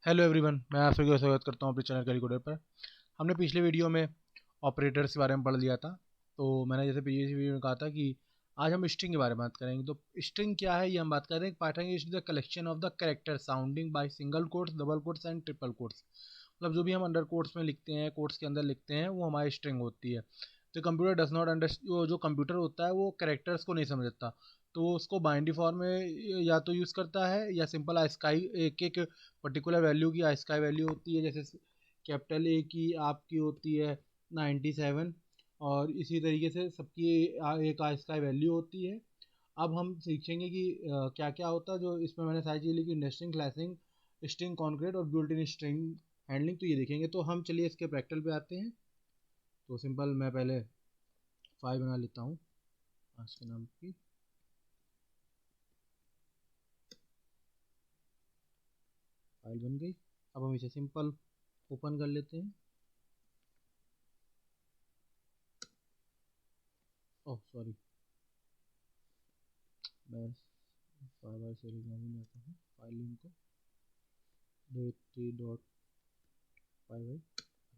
Hello everyone, मैं आप सभी का स्वागत करता हूं अपने चैनल कैलकुलेटर पर। हमने पिछले वीडियो में ऑपरेटर्स के बारे में पढ़ लिया था। तो मैंने जैसे पिछले वीडियो में कहा था कि आज हम स्ट्रिंग के बारे में बात करेंगे। तो स्ट्रिंग क्या है ये हम बात करेंगे। Python is the collection of the character sounding by single quotes, double quotes and triple quotes. मतलब जो भी हम अंडर कोट्स में लिखते हैं, कोट्स के अंदर लिखते हैं, वो हमारी स्ट्रिंग होती है। तो कंप्यूटर डज नॉट अंडर जो कंप्यूटर होता है वो कैरेक्टर्स को नहीं समझता, तो वो उसको बाइनरी फॉर्म में या तो यूज़ करता है या सिंपल आस्काई एक एक पर्टिकुलर वैल्यू की आस्काई वैल्यू होती है। जैसे कैपिटल ए की आपकी होती है 97, और इसी तरीके से सबकी एक आस्काई वैल्यू होती है। अब हम सीखेंगे कि क्या क्या होता है। जो इसमें मैंने सारी चीज़ लिखी, नेस्टिंग, क्लासिंग, स्ट्रिंग कॉन्क्रीट और बिल्ट इन स्ट्रिंग हैंडलिंग, तो ये देखेंगे। तो हम चलिए इसके प्रैक्टिकल पे आते हैं। तो सिंपल मैं पहले फाइल बना लेता हूँ आज के नाम की। फाइल बन गई। अब हम इसे सिंपल ओपन कर लेते हैं। ओह सॉरी, मैं बार बार से नहीं आता हूँ। फाइल लिंक को .py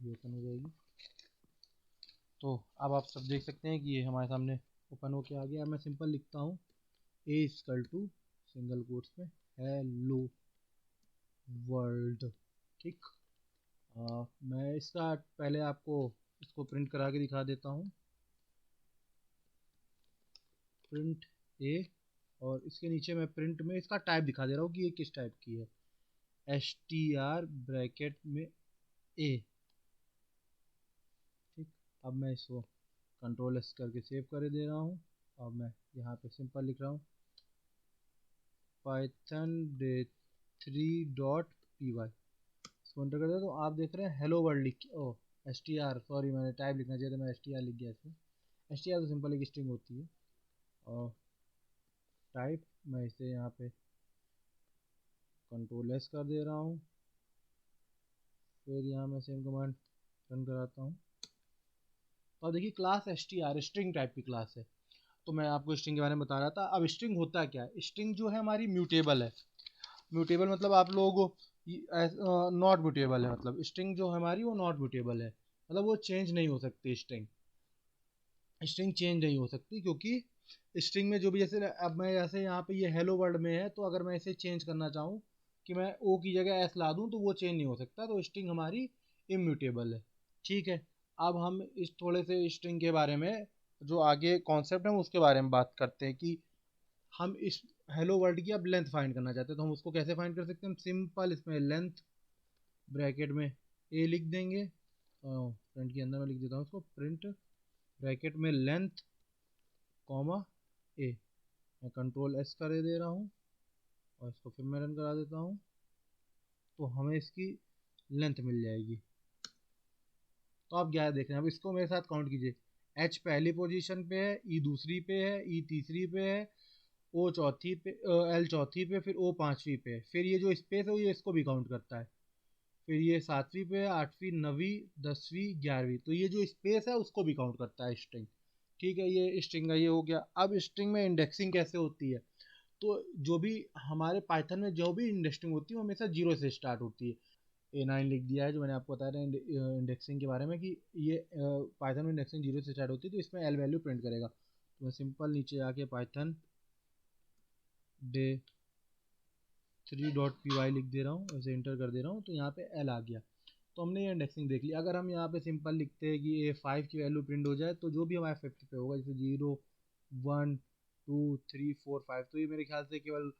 ये ओपन हो जाएगी। तो अब आप सब देख सकते हैं कि ये हमारे सामने ओपन होके आ गया। मैं सिंपल लिखता हूँ ए इक्वल टू सिंगल कोट्स में हेलो वर्ल्ड। ठीक। मैं इसका पहले आपको इसको प्रिंट करा के दिखा देता हूँ। प्रिंट ए, और इसके नीचे मैं प्रिंट में इसका टाइप दिखा दे रहा हूँ कि ये किस टाइप की है। str ब्रैकेट में ए। ठीक। अब मैं इसको कंट्रोल एस करके सेव कर दे रहा हूँ। अब मैं यहाँ पे सिंपल लिख रहा हूँ पाइथन day3.py। इसको एंटर कर दिया तो आप देख रहे हैं हेलो वर्ल्ड लिख। ओ str, सॉरी मैंने टाइप लिखना चाहिए था, मैं str लिख गया इसमें। str तो सिंपल एक स्ट्रिंग होती है। और टाइप मैं इसे यहाँ पे कंट्रोल एस कर दे रहा हूँ। फिर यहाँ मैं सेम कमांड रन कराता हूँ। तो अब देखिए क्लास str स्ट्रिंग टाइप की क्लास है। तो मैं आपको स्ट्रिंग के बारे में बता रहा था। अब स्ट्रिंग होता क्या है? स्ट्रिंग जो है हमारी म्यूटेबल है। म्यूटेबल मतलब आप लोग नॉट म्यूटेबल है। मतलब स्ट्रिंग जो हमारी वो नॉट म्यूटेबल है, मतलब वो चेंज नहीं हो सकती। स्ट्रिंग स्ट्रिंग चेंज नहीं हो सकती, क्योंकि स्ट्रिंग में जो भी, जैसे अब मैं जैसे यहाँ पे ये हेलो वर्ल्ड में है, तो अगर मैं इसे चेंज करना चाहूँ कि मैं ओ की जगह एस ला दूँ तो वो चेंज नहीं हो सकता। तो स्ट्रिंग हमारी इम्यूटेबल है। ठीक है। अब हम इस थोड़े से स्ट्रिंग के बारे में, जो आगे कॉन्सेप्ट है उसके बारे में बात करते हैं कि हम इस हेलो वर्ल्ड की अब लेंथ फाइंड करना चाहते हैं। तो हम उसको कैसे फाइंड कर सकते हैं? हम सिंपल इसमें लेंथ ब्रैकेट में ए लिख देंगे। प्रिंट के अंदर मैं लिख देता हूँ उसको, प्रिंट ब्रैकेट में लेंथ कॉमा ए। मैं कंट्रोल एस कर दे रहा हूँ और इसको फिर मैं रन करा देता हूँ। तो हमें इसकी लेंथ मिल जाएगी। तो आप क्या देख रहे हैं? अब इसको मेरे साथ काउंट कीजिए। एच पहली पोजीशन पे है, ई दूसरी पे है, ई तीसरी पे है, ओ चौथी पे, एल चौथी पे, फिर ओ पांचवी पे है। फिर ये जो स्पेस है ये इसको भी काउंट करता है। फिर ये सातवीं पे है, आठवीं, नवीं, 10वीं, 11वीं। तो ये जो स्पेस है उसको भी काउंट करता है स्ट्रिंग। ठीक है, ये स्ट्रिंग का ये हो गया। अब स्ट्रिंग में इंडेक्सिंग कैसे होती है? तो जो भी हमारे पाइथन में जो भी इंडेक्सिंग होती है वो हमेशा जीरो से स्टार्ट होती है। A9 लिख दिया है जो मैंने आपको बताया था इंडेक्सिंग के बारे में, कि ये पाइथन में इंडेक्सिंग जीरो से स्टार्ट होती है, तो इसमें एल वैल्यू प्रिंट करेगा। तो मैं सिंपल नीचे आके पाइथन day3.py लिख दे रहा हूँ, ऐसे इंटर कर दे रहा हूँ, तो यहाँ पे एल आ गया। तो हमने ये इंडेक्सिंग देख लिया। अगर हम यहाँ पे सिंपल लिखते हैं कि ए 5 की वैल्यू प्रिंट हो जाए, तो जो भी हमारे 50 पे होगा, जैसे 0 1 2 3 4 5, तो ये मेरे ख्याल से केवल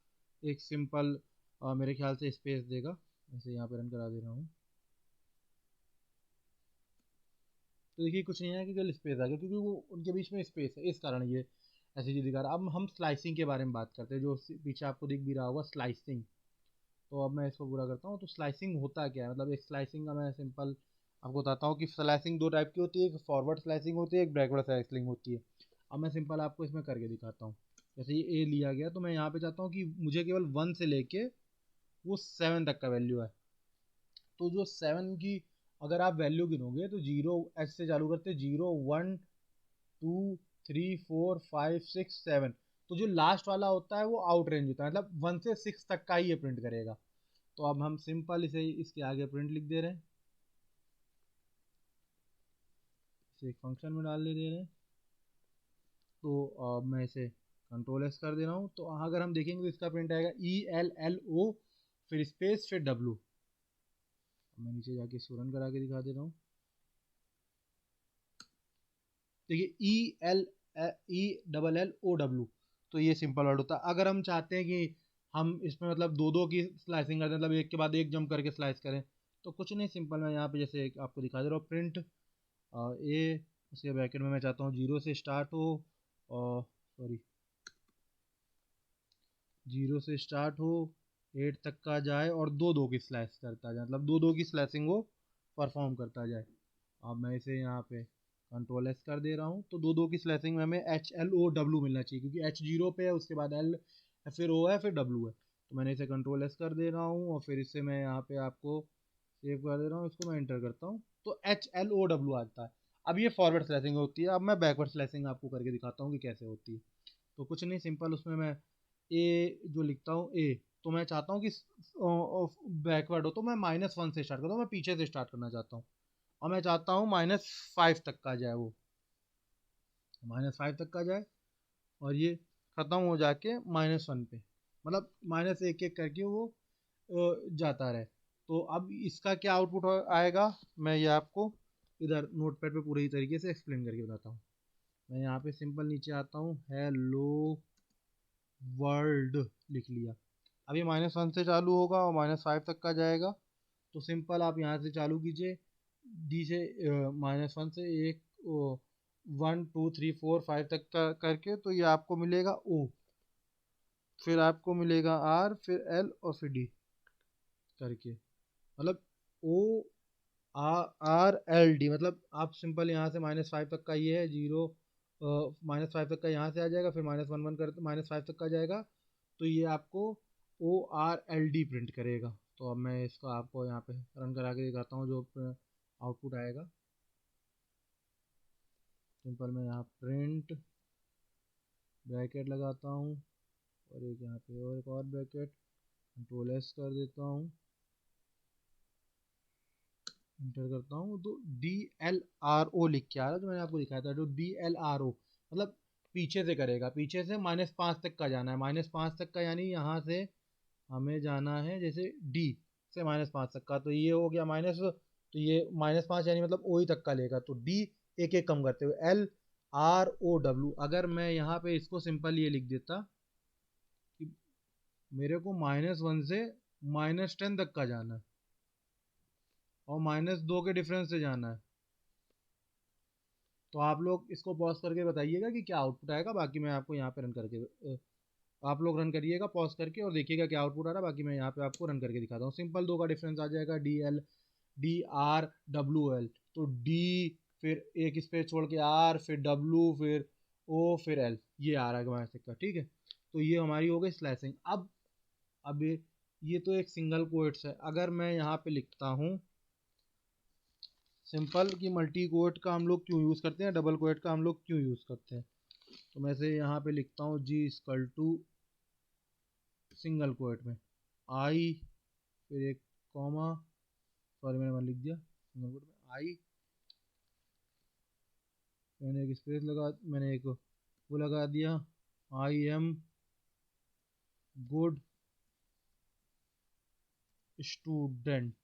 एक सिंपल मेरे ख्याल से स्पेस देगा। ऐसे यहाँ पे रन करा दे रहा हूँ। तो देखिए कुछ नहीं है कि केवल स्पेस आ गया, क्योंकि वो उनके बीच में स्पेस है, इस कारण ये ऐसी चीज़ दिखा रहा है। अब हम स्लाइसिंग के बारे में बात करते हैं, जो पीछे आपको दिख भी रहा होगा स्लाइसिंग। तो अब मैं इसको पूरा करता हूँ। तो स्लाइसिंग होता क्या है? मतलब एक स्लाइसिंग का मैं सिंपल आपको बताता हूँ कि स्लाइसिंग दो टाइप की होती है, एक फॉरवर्ड स्लाइसिंग होती है, एक बैकवर्ड स्लाइसिंग होती है। अब मैं सिंपल आपको इसमें करके दिखाता हूँ। जैसे ये ए लिया गया, तो मैं यहाँ पे चाहता हूँ कि मुझे केवल 1 से लेके वो 7 तक का वैल्यू है। तो जो 7 की अगर आप वैल्यू गिनोगे तो जीरो एच से चालू करते, 0 1 2 3 4 5 6 7। तो जो लास्ट वाला होता है वो आउट रेंज होता है, मतलब 1 से 6 तक का ही ये प्रिंट करेगा। तो अब हम सिंपल इसे इसके आगे प्रिंट लिख दे रहे हैं, इसे एक फंक्शन में डाल दे रहे हैं। तो अब मैं इसे कंट्रोल एस कर दे रहा हूँ। तो अगर हम देखेंगे तो इसका प्रिंट आएगा ELLO फिर स्पेस फिर W। मैं नीचे जाके इसको रन करा के दिखा दे रहा हूँ। देखिए ELLO, तो ये सिंपल वर्ड होता है। अगर हम चाहते हैं कि हम इसमें मतलब दो दो की स्लाइसिंग करते हैं, मतलब एक के बाद एक जंप करके स्लाइस करें, तो कुछ नहीं, सिंपल मैं यहाँ पे जैसे आपको दिखा दे रहा हूँ, प्रिंट ए, उसके ब्रैकेट में मैं चाहता हूँ 0 से स्टार्ट हो, और सॉरी 0 से स्टार्ट हो 8 तक का जाए और दो दो की स्लाइस करता जाए, मतलब दो दो की स्लाइसिंग वो परफॉर्म करता जाए। अब मैं इसे यहाँ पे कंट्रोल एस कर दे रहा हूँ। तो दो दो की स्लाइसिंग में हमें HLOW मिलना चाहिए, क्योंकि H 0 पे है, उसके बाद L फिर O है फिर W है। तो मैंने इसे कंट्रोल एस कर दे रहा हूँ और फिर इससे मैं यहाँ पे आपको सेव कर दे रहा हूँ, इसको मैं एंटर करता हूँ तो HLOW आता है। अब ये फॉरवर्ड स्लैशिंग होती है। अब मैं बैकवर्ड स्लैशिंग आपको करके दिखाता हूँ कि कैसे होती है। तो कुछ नहीं, सिंपल उसमें मैं ए जो लिखता हूँ ए, तो मैं चाहता हूँ कि बैकवर्ड हो, तो मैं -1 से स्टार्ट करता हूँ, मैं पीछे से स्टार्ट करना चाहता हूँ और मैं चाहता हूँ -5 तक का जाए, वो -5 तक का जाए और ये ख़त्म हो जाके -1 पे, मतलब माइनस एक एक करके वो जाता रहे। तो अब इसका क्या आउटपुट आएगा, मैं ये आपको इधर नोटपैड पे पूरे ही तरीके से एक्सप्लेन करके बताता हूँ। मैं यहाँ पे सिंपल नीचे आता हूँ, हेलो वर्ल्ड लिख लिया। अब ये -1 से चालू होगा और -5 तक का जाएगा। तो सिंपल आप यहाँ से चालू कीजिए, डी से -1 से एक 1 2 3 4 5 तक का करके, तो ये आपको मिलेगा O, फिर आपको मिलेगा R, फिर L और फिर D करके, मतलब ORLD। मतलब आप सिंपल यहाँ से -5 तक का ये है 0, -5 तक का यहाँ से आ जाएगा, फिर -1 1 कर -5 तक का जाएगा, तो ये आपको ORLD प्रिंट करेगा। तो अब मैं इसको आपको यहाँ पे रन करा के दिखाता हूँ जो आउटपुट आएगा। सिंपल मैं यहाँ प्रिंट ब्रैकेट लगाता हूँ और एक यहाँ पे और एक और ब्रैकेट, कंट्रोल एस कर देता हूँ, इंटर करता हूँ, तो DLRO लिख के आ रहा है जो मैंने आपको दिखाया था। जो DLRO मतलब पीछे से करेगा, पीछे से -5 तक का जाना है, -5 तक का, यानी यहाँ से हमें जाना है जैसे D से -5 तक का, तो ये हो गया माइनस, तो ये -5 यानी मतलब O ही तक का लेगा। तो D एक एक कम करते हुए LROW। अगर मैं यहाँ पे इसको सिंपल ये लिख देता कि मेरे को -1 से -10 तक का जाना है और -2 के डिफरेंस से जाना है, तो आप लोग इसको पॉज करके बताइएगा कि क्या आउटपुट आएगा। बाकी मैं आपको यहाँ पे रन करके आप लोग रन करिएगा पॉज करके और देखिएगा क्या आउटपुट आ रहा है। बाकी मैं यहाँ पे आपको रन करके दिखाता हूँ। सिंपल दो का डिफरेंस आ जाएगा, DRWL, तो D फिर एक स्पेस छोड़ के R फिर W फिर O फिर L, ये आ रहा है हमारे सिक्का, ठीक है। तो ये हमारी हो गई स्लैशिंग। अब ये तो एक सिंगल कोट्स है। अगर मैं यहाँ पे लिखता हूँ सिंपल कि मल्टी कोट का हम लोग क्यों यूज़ करते हैं, डबल कोट का हम लोग क्यों यूज़ करते हैं, तो मैं से यहाँ पे लिखता हूँ G सिंगल कोट में I, फिर एक कॉमा, सॉरी मैंने वन लिख दिया, सिंगल कोट में I, मैंने एक स्पेस मैंने एक वो लगा दिया, I am गुड स्टूडेंट,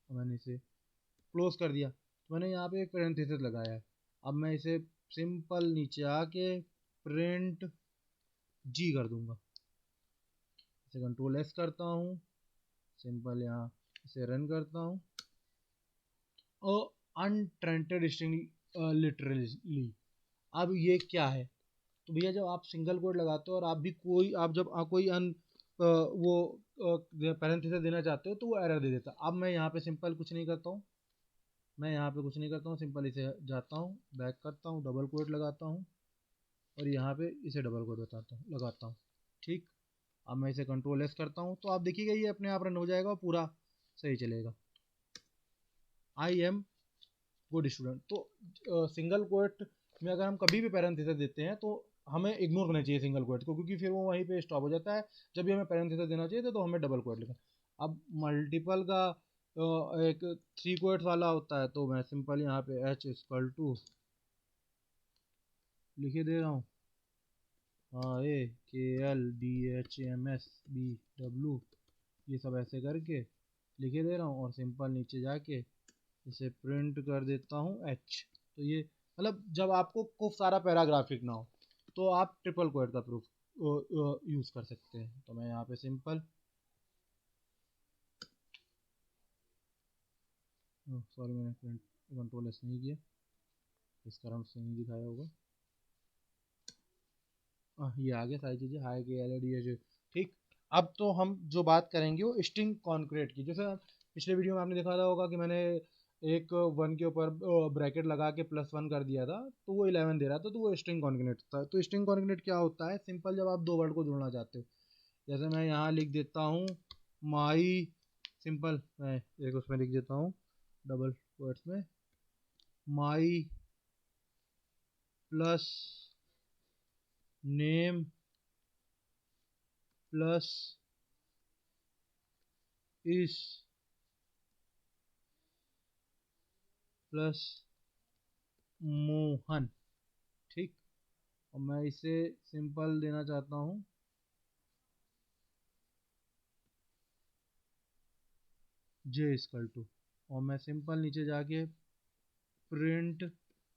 मैंने इसे क्लोज कर दिया। तो मैंने यहाँ पे एक पैरेंथेसिस लगाया है। अब मैं इसे सिंपल नीचे आके प्रिंट G कर दूंगा, इसे कंट्रोल एस करता हूँ, सिंपल यहाँ इसे रन करता हूँ और अनट्रेंटेड स्ट्रिंग लिटरली। अब ये क्या है, तो भैया जब आप सिंगल कोड लगाते हो और आप भी कोई आप जब कोई वो पैरेंथेसिस देना चाहते हो तो वो एरर दे देता। अब मैं यहाँ पे सिंपल कुछ नहीं करता हूँ, मैं यहाँ पे कुछ नहीं करता हूँ, सिंपल इसे जाता हूँ, बैक करता हूँ, डबल कोट लगाता हूँ और यहाँ पे इसे डबल कोट लगाता हूँ, ठीक। अब मैं इसे कंट्रोल एस करता हूँ, तो आप देखिएगा ये अपने आप रन हो जाएगा और पूरा सही चलेगा। I am good student. तो सिंगल कोट में अगर हम कभी भी पैरेंथेसिस देते हैं तो हमें इग्नोर करना चाहिए सिंगल कोट को, क्योंकि फिर वो वहीं पे स्टॉप हो जाता है। जब भी हमें पैरेंथेसिस देना चाहिए तो हमें डबल कोट लिखना। अब मल्टीपल का एक 3 क्वोट्स वाला होता है, तो मैं सिंपल यहाँ पे h इक्वल टू लिखे दे रहा हूँ, हाँ A K L D H M S B W, ये सब ऐसे करके लिखे दे रहा हूँ, और सिंपल नीचे जाके इसे प्रिंट कर देता हूँ h। तो ये मतलब जब आपको खूब सारा पैराग्राफिक ना हो तो आप ट्रिपल क्वोट का प्रूफ यूज़ कर सकते हैं। तो मैं यहाँ पे सिंपल, सॉरी मैंने कंट्रोल एस नहीं किया, इस कारण से नहीं दिखाया होगा। ये आ गया सारी चीज़ें, हाई के एल डी एच। ठीक, अब तो हम जो बात करेंगे वो स्ट्रिंग कॉन्क्रीट की। जैसे पिछले वीडियो में आपने देखा था होगा कि मैंने एक 1 के ऊपर ब्रैकेट लगा के +1 कर दिया था, तो वो 11 दे रहा था, तो वो स्ट्रिंग कॉन्केटेनेट था। तो स्ट्रिंग कॉन्केटेनेट क्या होता है, सिंपल जब आप दो वर्ड को जोड़ना चाहते हो, जैसे मैं यहाँ लिख देता हूँ माई, सिंपल मैं एक उसमें लिख देता हूँ डबल कोट्स में, माई प्लस नेम प्लस इस प्लस मोहन। ठीक, और मैं इसे सिंपल देना चाहता हूँ जे इक्वल टू, और मैं सिंपल नीचे जाके प्रिंट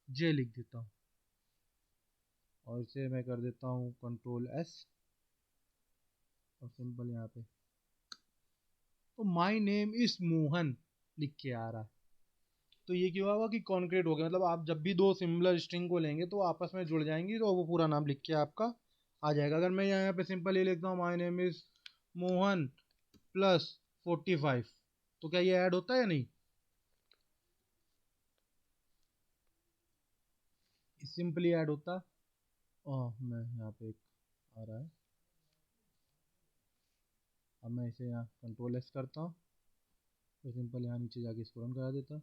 जे लिख देता हूँ, और इसे मैं कर देता हूँ कंट्रोल एस, और सिंपल यहाँ पे तो माई नेम इज मोहन लिख के आ रहा है। तो ये क्या हुआ कि कॉन्क्रीट हो गया, मतलब आप जब भी दो सिमिलर स्ट्रिंग को लेंगे तो आपस में जुड़ जाएंगी, तो वो पूरा नाम लिख के आपका आ जाएगा। अगर मैं यहाँ पे सिंपल ये लिखता हूँ my name is Mohan plus 45, तो क्या ये ऐड होता है या नहीं? सिंपली ऐड होता। मैं यहाँ पे एक आ रहा है, अब मैं इसे यहाँ कंट्रोल एस करता हूँ, तो सिंपल यहाँ नीचे जाके इसको रन करा देता हूँ।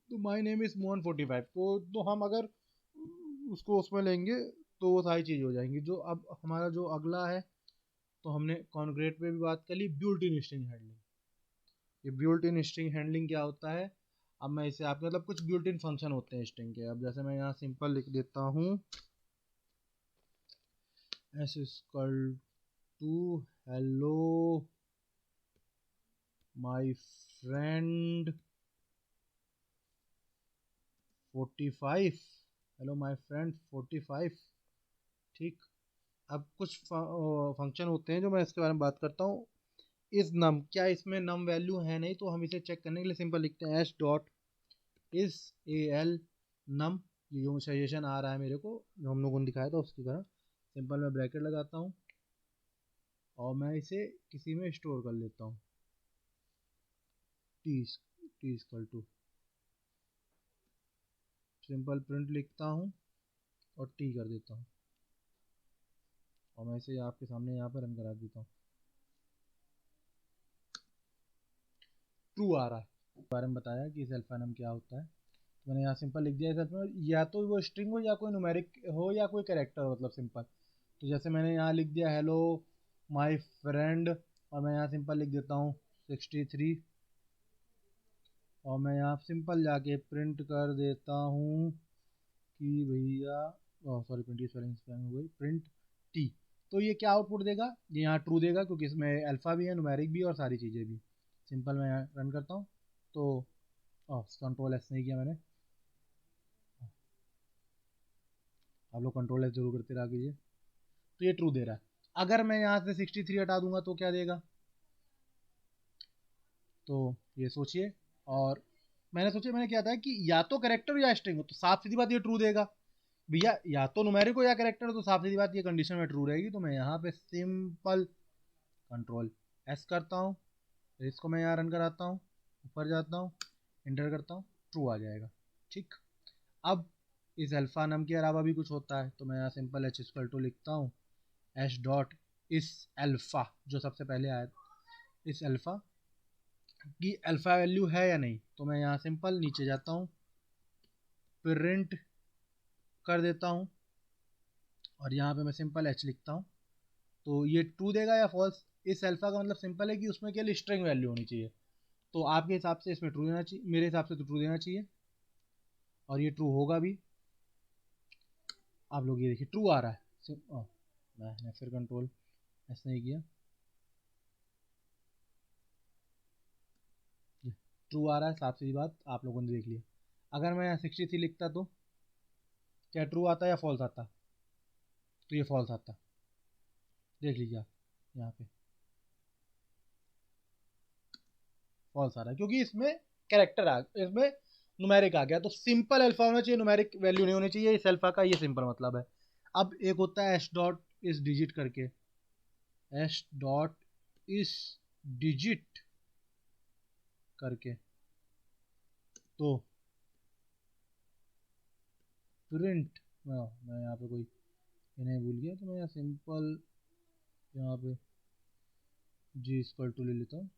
तो माई नेम इज मोहन 45, तो हम अगर उसको उसमें लेंगे तो वो सारी चीज़ हो जाएंगी। जो अब हमारा जो अगला है, तो हमने कॉन्क्रीट पे भी बात कर ली, बिल्ट इन स्ट्रिंग हैंडलिंग। ये बिल्ट इन स्ट्रिंग हैंडलिंग क्या होता है, अब मैं इसे आप मतलब कुछ बिल्ट इन फंक्शन होते हैं स्ट्रिंग के। अब जैसे मैं यहाँ सिंपल लिख देता हूँ S equal to hello my friend 45, hello my friend 45। ठीक, अब कुछ फंक्शन होते हैं जो मैं इसके बारे में बात करता हूँ। इस नम, क्या इसमें नम वैल्यू है नहीं, तो हम इसे चेक करने के लिए सिंपल लिखते हैं एस डॉट इस ए एल नम, ये जो सजेशन आ रहा है मेरे को जो हम लोगों ने दिखाया था उसकी तरह, सिंपल मैं ब्रैकेट लगाता हूँ और मैं इसे किसी में स्टोर कर लेता हूँ, T T equal to, simple print लिखता हूँ और टी कर देता हूँ, और मैं इसे आपके सामने यहाँ पर रन करा देता हूँ। ट्रू आ रहा है। बारे में बताया कि इस अल्फा नम क्या होता है, तो मैंने यहाँ सिंपल लिख दिया है, में या तो वो स्ट्रिंग हो या कोई न्यूमेरिक हो या कोई कैरेक्टर हो, मतलब सिंपल। तो जैसे मैंने यहाँ लिख दिया हेलो माय फ्रेंड, और मैं यहाँ सिंपल लिख देता हूँ 63, और मैं यहाँ सिंपल जाके प्रिंट कर देता हूँ कि भैया, सॉरी प्रिंट की स्पेलिंग हो गई, प्रिंट टी। तो ये क्या आउटपुट देगा, ये यहाँ ट्रू देगा क्योंकि इसमें अल्फ़ा भी है, न्यूमेरिक भी और सारी चीज़ें भी। सिंपल मैं यहाँ रन करता हूँ, तो कंट्रोल एस नहीं किया मैंने, आप लोग कंट्रोल एस जरूर करते रहा कीजिए। तो ये ट्रू दे रहा है। अगर मैं यहाँ से 63 हटा दूंगा तो क्या देगा, तो ये सोचिए। और मैंने सोचा, मैंने क्या था कि या तो करेक्टर या स्ट्रिंग हो, तो साफ सीधी बात ये ट्रू देगा भैया, या तो न्यूमेरिक हो या करेक्टर हो, तो साफ सीधी बात ये कंडीशन में ट्रू रहेगी। तो मैं यहाँ पे सिंपल कंट्रोल एस करता हूँ, इसको मैं यहाँ रन कराता हूँ, ऊपर जाता हूँ, इंटर करता हूँ, ट्रू आ जाएगा। ठीक, अब इस अल्फा नम के अलावा भी कुछ होता है, तो मैं यहाँ सिंपल एच इक्वल टू लिखता हूँ एच डॉट इस अल्फा, जो सबसे पहले आया इस अल्फा की अल्फा वैल्यू है या नहीं। तो मैं यहाँ सिंपल नीचे जाता हूँ, प्रिंट कर देता हूँ, और यहाँ पे मैं सिंपल एच लिखता हूँ। तो ये ट्रू देगा या फॉल्स। इस अल्फा का मतलब सिंपल है कि उसमें केवल स्ट्रिंग वैल्यू होनी चाहिए। तो आपके हिसाब से इसमें ट्रू देना चाहिए, मेरे हिसाब से तो ट्रू देना चाहिए, और ये ट्रू होगा भी। आप लोग ये देखिए ट्रू आ रहा है। मैंने फिर कंट्रोल ऐसा नहीं किया, ट्रू आ रहा है, साफ सी बात आप लोगों ने देख लिया। अगर मैं यहाँ 63 लिखता तो क्या ट्रू आता या फॉल्स आता? तो ये फॉल्स आता, देख लीजिए आप यहाँ पे फॉल्स आ रहा है, क्योंकि इसमें कैरेक्टर आ, इसमें न्यूमेरिक आ गया। तो सिंपल अल्फा होना चाहिए, न्यूमेरिक वैल्यू नहीं होनी चाहिए। इस अल्फा का ये सिंपल मतलब है। अब एक होता है एस डॉट इस डिजिट करके, एस डॉट इस डिजिट करके, तो प्रिंट, मैं यहाँ पे कोई नहीं भूल गया, तो मैं यहाँ सिंपल यहाँ पे जी इक्वल टू ले लेता हूँ।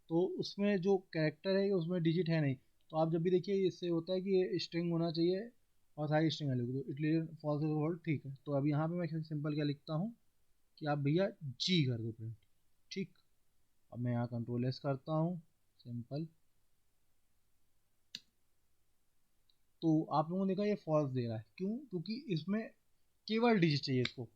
तो उसमें जो कैरेक्टर है उसमें डिजिट है नहीं, तो आप जब भी देखिए इससे होता है कि ये स्ट्रिंग होना चाहिए और सारी स्ट्रिंग अलग, तो इटली फॉल्स वर्ड ठीक है। तो अब यहाँ पे मैं सिंपल क्या लिखता हूँ कि आप भैया जी कर दो प्रिंट, ठीक। अब मैं यहाँ कंट्रोल एस करता हूँ, सिंपल। तो आप लोगों ने देखा ये फॉल्स दे रहा है, क्यों? क्योंकि इसमें केवल डिजिट चाहिए इसको,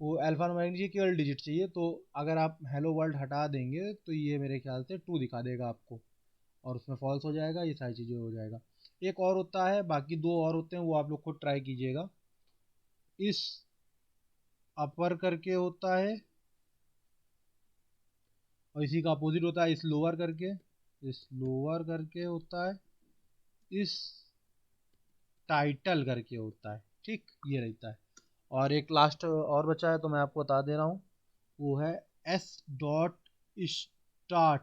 वो अल्फा न्यूमेरिक नहीं चाहिए, केवल डिजिट चाहिए। तो अगर आप हेलो वर्ल्ड हटा देंगे तो ये मेरे ख्याल से ट्रू दिखा देगा आपको, और उसमें फॉल्स हो जाएगा, ये सारी चीज़ें हो जाएगा। एक और होता है, बाकी दो और होते हैं, वो आप लोग खुद ट्राई कीजिएगा। इस अपर करके होता है, और इसी का अपोजिट होता है इस लोअर करके, इस लोअर करके होता है, इस टाइटल करके होता है, ठीक, ये रहता है। और एक लास्ट और बचा है, तो मैं आपको बता दे रहा हूँ, वो है एस डॉट स्टार्ट,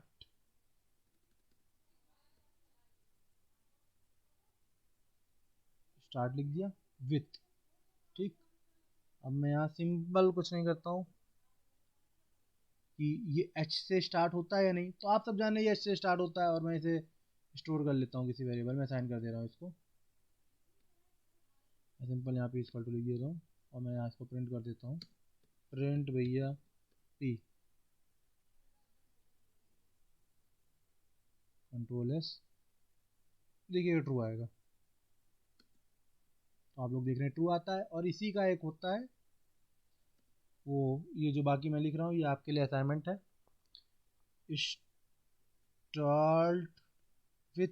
स्टार्ट लिख दिया विथ, ठीक। अब मैं यहाँ सिंपल कुछ नहीं करता हूँ कि ये एच से स्टार्ट होता है या नहीं, तो आप सब जाने ये एच से स्टार्ट होता है, और मैं इसे स्टोर कर लेता हूँ किसी वेरिएबल में, साइन कर दे रहा हूँ इसको। मैं सिंपल यहाँ पे इक्वल टू लिख दे रहा हूँ, और मैं यहाँ इसको प्रिंट कर देता हूँ, प्रिंट भैया पी, कंट्रोल एस, देखिए ट्रू आएगा। तो आप लोग देख रहे हैं ट्रू आता है। और इसी का एक होता है वो, ये जो बाकी मैं लिख रहा हूँ ये आपके लिए असाइनमेंट है, start with,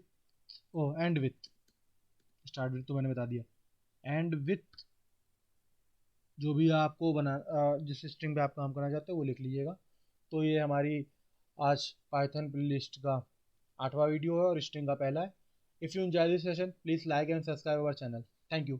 O end with, start with तो मैंने बता दिया, एंड विथ जो भी आपको जिस स्ट्रिंग पे आप काम करना चाहते हो वो लिख लीजिएगा। तो ये हमारी आज पाइथन प्लेलिस्ट का 8वां वीडियो है और स्ट्रिंग का पहला है। If you enjoy this session please like and subscribe our channel. Thank you.